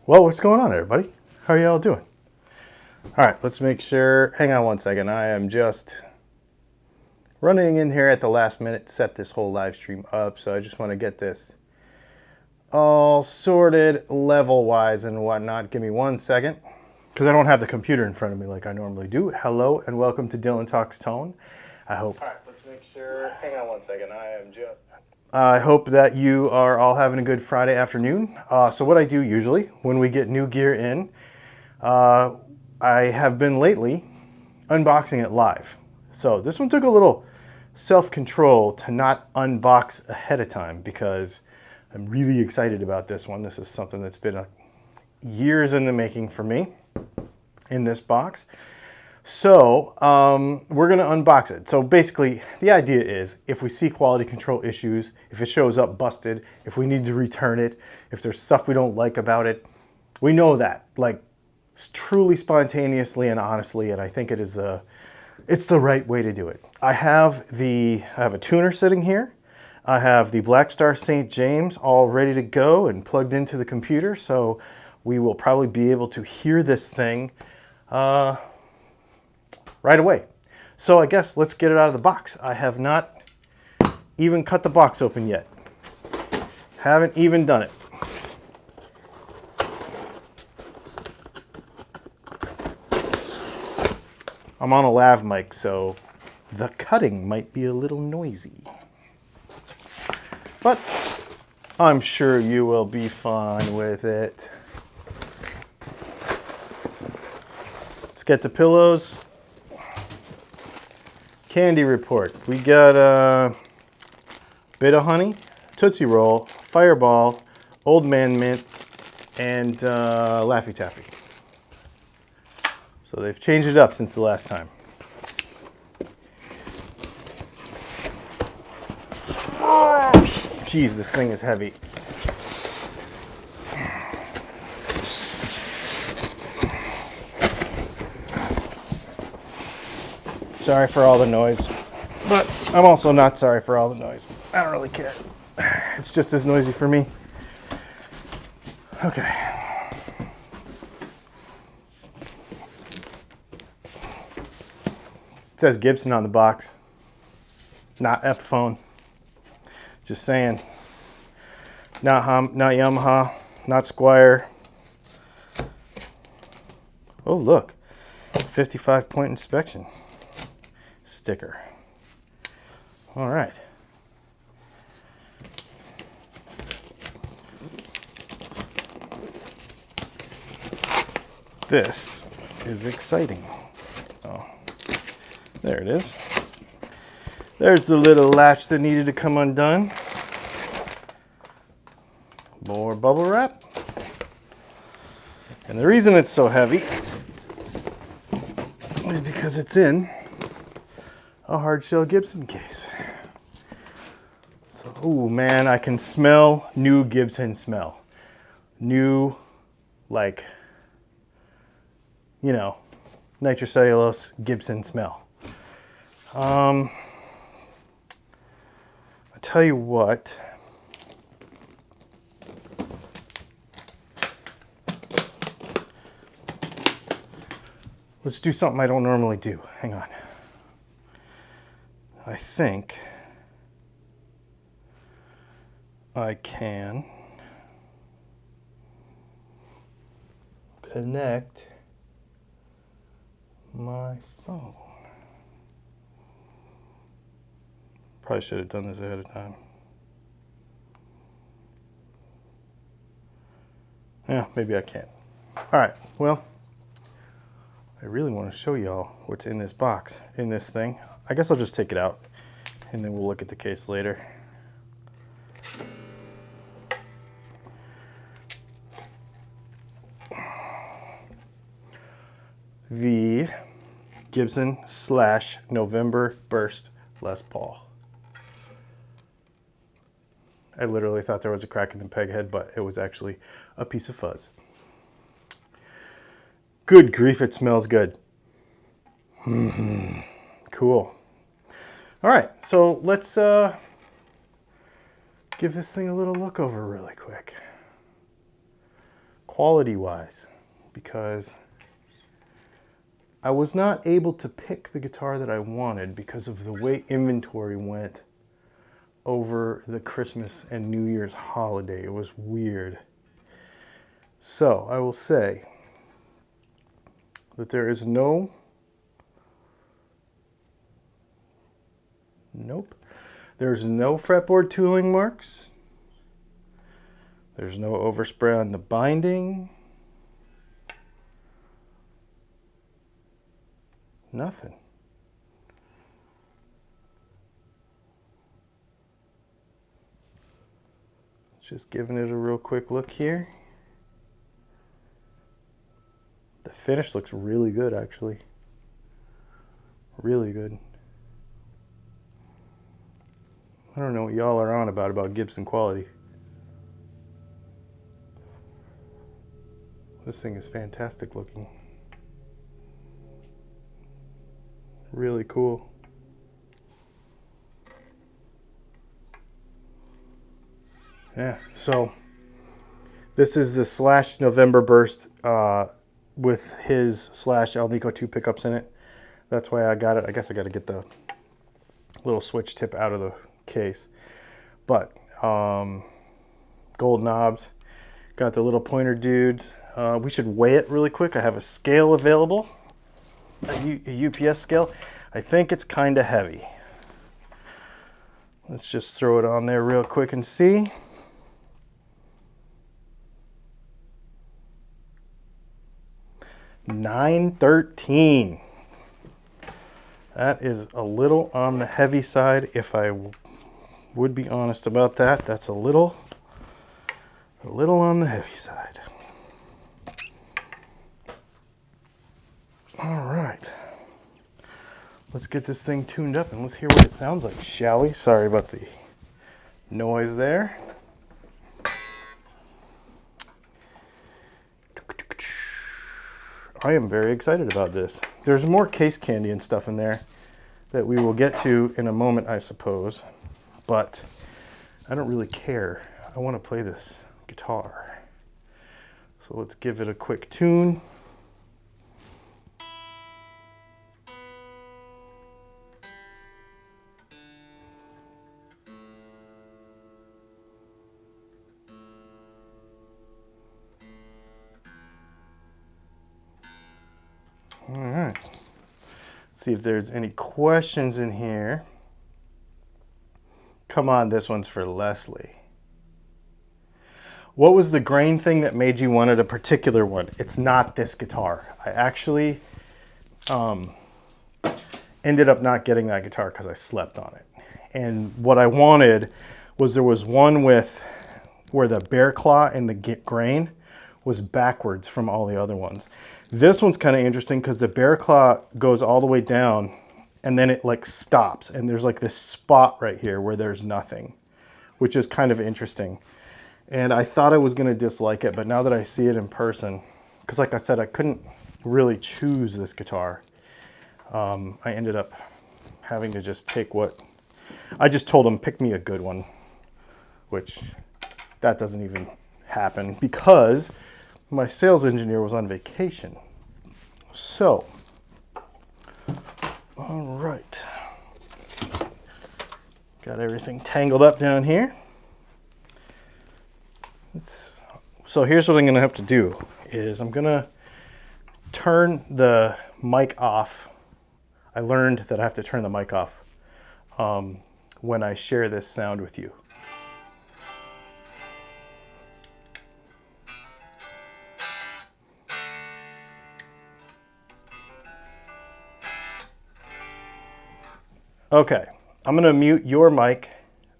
Well, what's going on, everybody? How are y'all doing? All right, let's make sure. Hang on one second. I am just running in here at the last minute, set this whole live stream up. So I just want to get this all sorted level-wise and whatnot. Give me 1 second, because I don't have the computer in front of me like I normally do. Hello and welcome to Dylan Talks Tone. I hope. All right, let's make sure. Hang on 1 second. I hope that you are all having a good Friday afternoon. So what I do usually when we get new gear in, I have been lately unboxing it live. So this one took a little self-control to not unbox ahead of time because I'm really excited about this one. This is something that's been years in the making for me in this box. So we're going to unbox it. So basically the idea is if we see quality control issues, if it shows up busted, if we need to return it, if there's stuff we don't like about it, we know that like truly spontaneously and honestly, and I think it is it's the right way to do it. I have a tuner sitting here. I have the Black Star St. James all ready to go and plugged into the computer, so we will probably be able to hear this thing right away. So I guess let's get it out of the box. I have not even cut the box open yet. Haven't even done it. I'm on a lav mic, so the cutting might be a little noisy. But I'm sure you will be fine with it. Let's get the pillows. Candy report. We got a bit of honey, Tootsie Roll, Fireball, Old Man Mint, and Laffy Taffy. So they've changed it up since the last time. Jeez, this thing is heavy. Sorry for all the noise, but I'm also not sorry for all the noise. I don't really care. It's just as noisy for me. Okay. It says Gibson on the box, not Epiphone. Just saying. Not Yamaha, not Squire. Oh, look. 55-point inspection sticker. All right. This is exciting. Oh, there it is. There's the little latch that needed to come undone. More bubble wrap. And the reason it's so heavy is because it's in a hard shell Gibson case. So, oh man, I can smell new Gibson smell. New, like, you know, nitrocellulose Gibson smell. I tell you what. Let's do something I don't normally do. Hang on. I think I can connect my phone. Probably should have done this ahead of time. Yeah, maybe I can't. All right, well, I really want to show y'all what's in this box, in this thing. I guess I'll just take it out and then we'll look at the case later. The Gibson / November Burst Les Paul. I literally thought there was a crack in the peg head, but it was actually a piece of fuzz. Good grief, it smells good. Cool. All right, so let's give this thing a little look over really quick. quality-wise, because I was not able to pick the guitar that I wanted because of the way inventory went over the Christmas and New Year's holiday. It was weird. So I will say that there is nope. There's no fretboard tooling marks. There's no overspray on the binding. Nothing. Just giving it a real quick look here. The finish looks really good, actually. Really good. I don't know what y'all are on about Gibson quality. This thing is fantastic looking. Really cool. Yeah, so this is the Slash November Burst with his Slash Alnico 2 pickups in it. That's why I got it. I guess I got to get the little switch tip out of the case. But gold knobs, got the little pointer dudes. We should weigh it really quick. I have a scale available, a UPS scale. I think it's kind of heavy. Let's just throw it on there real quick and see. $913. That is a little on the heavy side, if I would be honest about that. That's a little on the heavy side. All right, let's get this thing tuned up and let's hear what it sounds like, shall we? Sorry about the noise there. I am very excited about this. There's more case candy and stuff in there that we will get to in a moment, I suppose, but I don't really care. I want to play this guitar. So let's give it a quick tune. All right, see if there's any questions in here. Come on, this one's for Leslie. What was the grain thing that made you wanted a particular one? It's not this guitar. I actually ended up not getting that guitar because I slept on it. And what I wanted was, there was one with where the bear claw and the grain was backwards from all the other ones. This one's kind of interesting because the bear claw goes all the way down and then it like stops, and there's like this spot right here where there's nothing, which is kind of interesting. And I thought I was going to dislike it, but now that I see it in person, because like I said, I couldn't really choose this guitar. I ended up having to just take what I just told him, pick me a good one, which that doesn't even happen because my sales engineer was on vacation. So, all right. Got everything tangled up down here. So here's what I'm gonna have to do is I'm gonna turn the mic off. I learned that I have to turn the mic off when I share this sound with you. Okay, I'm gonna mute your mic,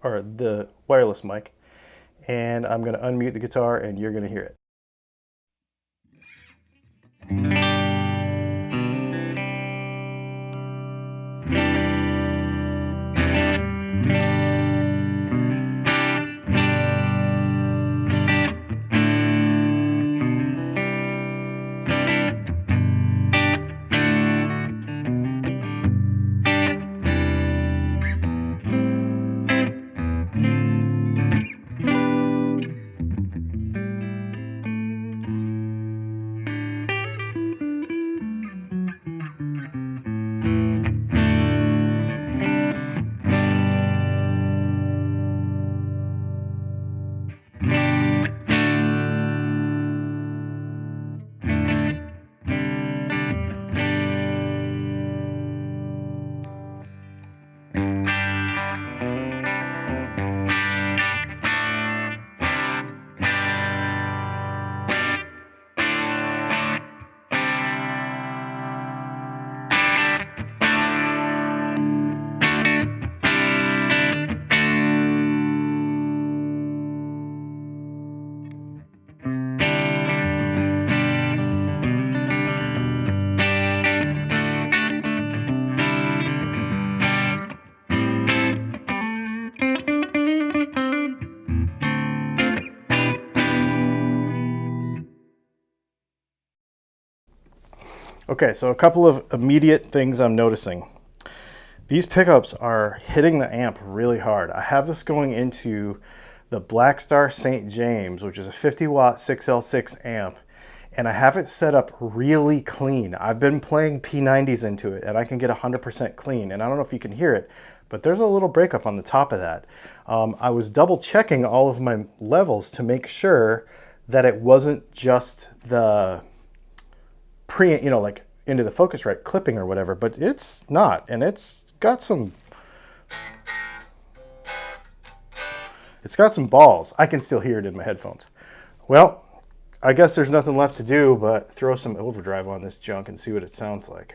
or the wireless mic, and I'm gonna unmute the guitar and you're gonna hear it. Okay, so a couple of immediate things I'm noticing. These pickups are hitting the amp really hard. I have this going into the Blackstar St. James, which is a 50 watt 6L6 amp, and I have it set up really clean. I've been playing P90s into it and I can get 100% clean, and I don't know if you can hear it, but there's a little breakup on the top of that. I was double checking all of my levels to make sure that it wasn't just the like into the Focusrite clipping or whatever, but it's not, and it's got some balls. I can still hear it in my headphones. Well, I guess there's nothing left to do but throw some overdrive on this junk and see what it sounds like.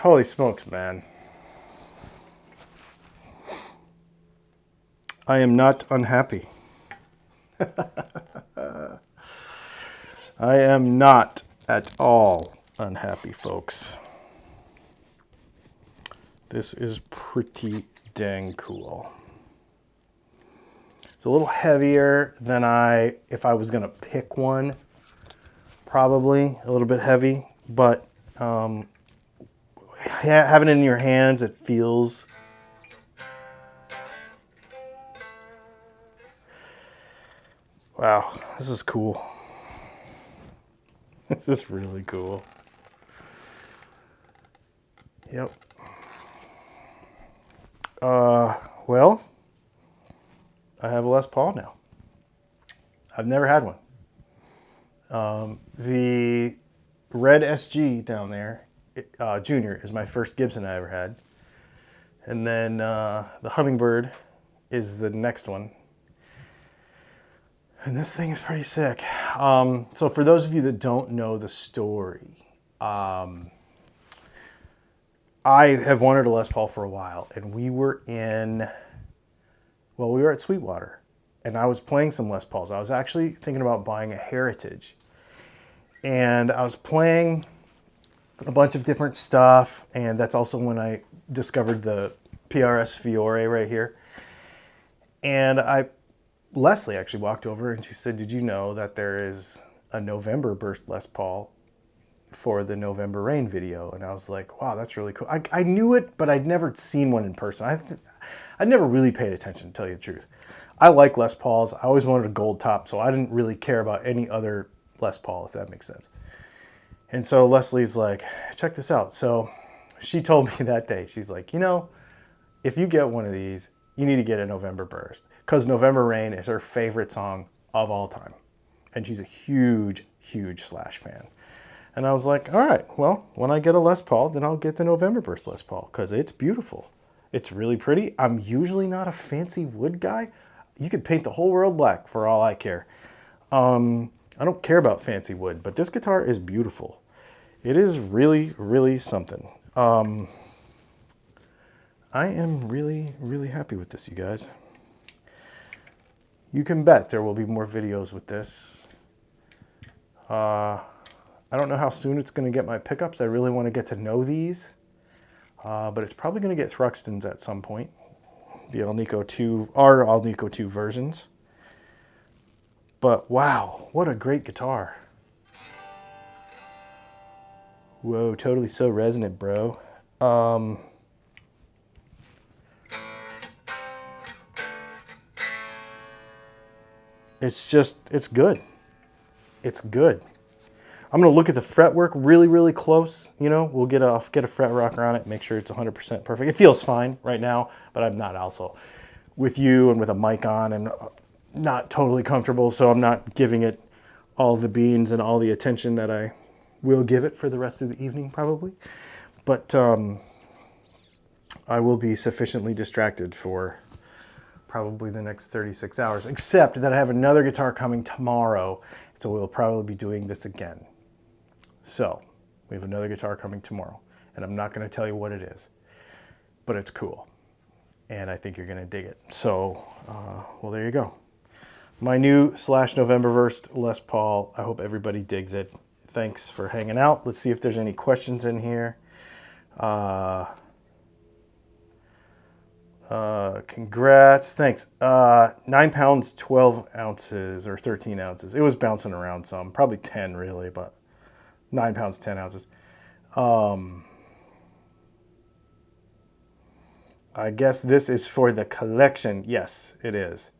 Holy smokes, man. I am not unhappy. I am not at all unhappy, folks. This is pretty dang cool. It's a little heavier than if I was gonna pick one, probably a little bit heavy, but having it in your hands, it feels wow, this is cool. This is really cool. Yep. Well, I have a Les Paul now. I've never had one. The red SG down there, Junior, is my first Gibson I ever had. And then the Hummingbird is the next one. And this thing is pretty sick. So for those of you that don't know the story, I have wanted a Les Paul for a while, and we were at Sweetwater, and I was playing some Les Pauls. I was actually thinking about buying a Heritage, and I was playing a bunch of different stuff, and that's also when I discovered the PRS Fiore right here. And Leslie actually walked over and she said, "Did you know that there is a November Burst Les Paul for the November Rain video?" And I was like, wow, that's really cool. I knew it, but I'd never seen one in person. I'd never really paid attention, to tell you the truth. I like Les Pauls. I always wanted a gold top, so I didn't really care about any other Les Paul, if that makes sense. And so Leslie's like, check this out. So she told me that day, she's like, you know, if you get one of these, you need to get a November Burst, because November Rain is her favorite song of all time. And she's a huge, huge Slash fan. And I was like, all right, well, when I get a Les Paul, then I'll get the November Burst Les Paul, because it's beautiful. It's really pretty. I'm usually not a fancy wood guy. You could paint the whole world black for all I care. I don't care about fancy wood, but this guitar is beautiful. It is really, really something. I am really, really happy with this, you guys. You can bet there will be more videos with this. I don't know how soon it's going to get my pickups. I really want to get to know these. But it's probably going to get Thruxton's at some point. The Alnico 2, our Alnico 2 versions. But wow, what a great guitar. Whoa, totally so resonant, bro. It's good. It's good. I'm gonna look at the fretwork really, really close. You know, we'll get a fret rocker on it, make sure it's 100% perfect. It feels fine right now, but I'm not also with you and with a mic on and not totally comfortable, so I'm not giving it all the beans and all the attention that I will give it for the rest of the evening probably. But I will be sufficiently distracted for probably the next 36 hours, except that I have another guitar coming tomorrow, so we'll probably be doing this again. So we have another guitar coming tomorrow, and I'm not going to tell you what it is, but it's cool, and I think you're going to dig it. So, well, there you go. My new Slash November Burst Les Paul. I hope everybody digs it. Thanks for hanging out. Let's see if there's any questions in here. Congrats. Thanks. 9 pounds, 12 ounces, or 13 ounces. It was bouncing around some, probably 10 really, but 9 pounds, 10 ounces. I guess this is for the collection. Yes, it is.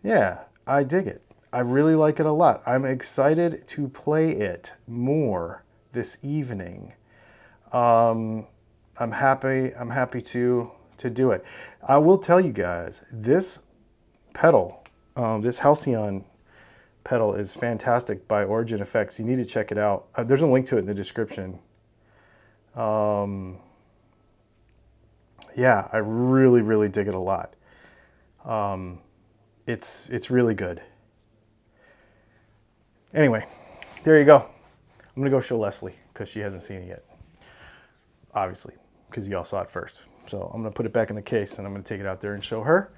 Yeah, I dig it. I really like it a lot. I'm excited to play it more this evening. I'm happy to do it. I will tell you guys, this pedal, this Halcyon pedal is fantastic by Origin Effects. You need to check it out. There's a link to it in the description. Yeah, I really, really dig it a lot. It's really good. Anyway, there you go. I'm gonna go show Leslie because she hasn't seen it yet. Obviously, because y'all saw it first. So I'm gonna put it back in the case and I'm gonna take it out there and show her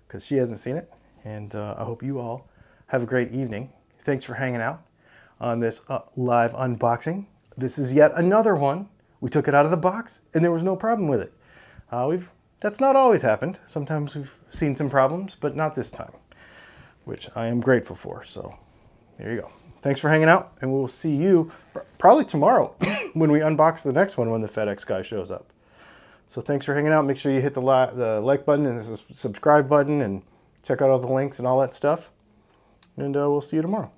because she hasn't seen it. And I hope you all have a great evening. Thanks for hanging out on this live unboxing. This is yet another one. We took it out of the box and there was no problem with it. That's not always happened. Sometimes we've seen some problems, but not this time, which I am grateful for. So there you go. Thanks for hanging out, and we'll see you probably tomorrow when we unbox the next one when the FedEx guy shows up. So thanks for hanging out. Make sure you hit the like button and the subscribe button and check out all the links and all that stuff. And we'll see you tomorrow.